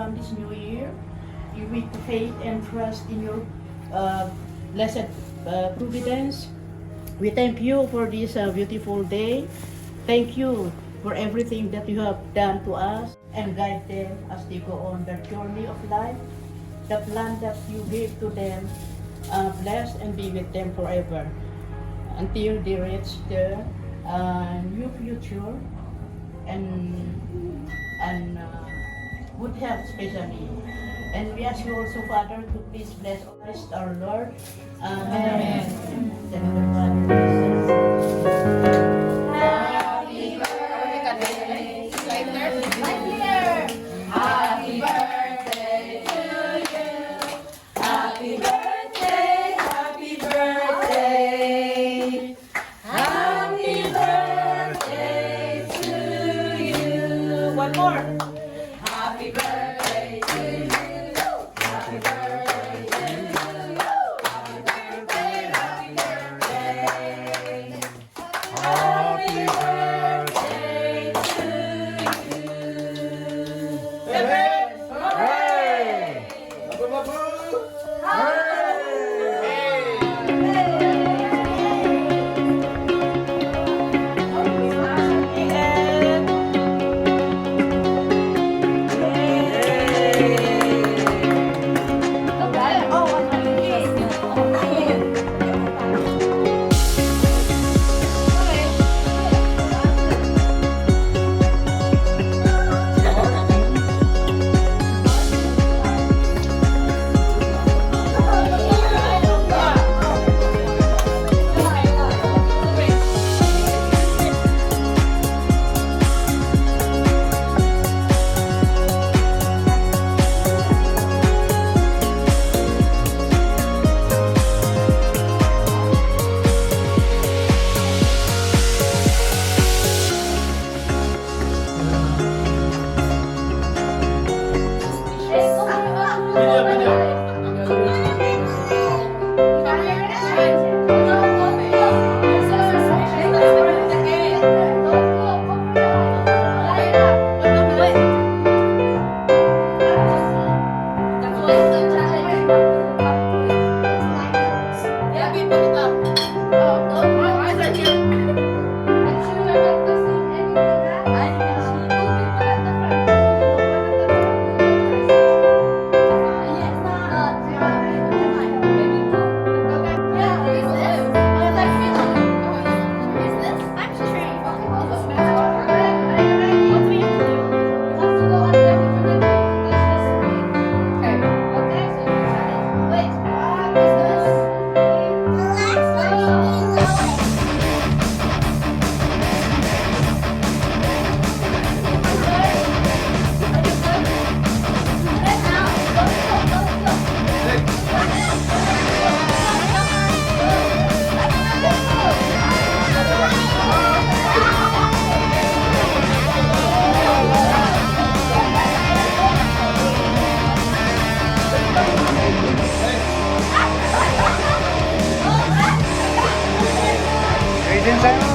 welcome this new year with faith and trust in your blessed providence. We thank you for this beautiful day. Thank you for everything that you have done to us, and guide them as they go on their journey of life. The plan that you gave to them, bless and be with them forever until they reach the new future and good health especially. And we ask you also, Father, to please bless Christ our Lord. Amen. Amen. Happy birthday. Happy birthday to you. Happy birthday, happy birthday. Happy birthday to you. One more. Happy birthday to you. Happy birthday to you. Happy birthday, happy birthday. Happy birthday to you. Hooray! Sa'yo.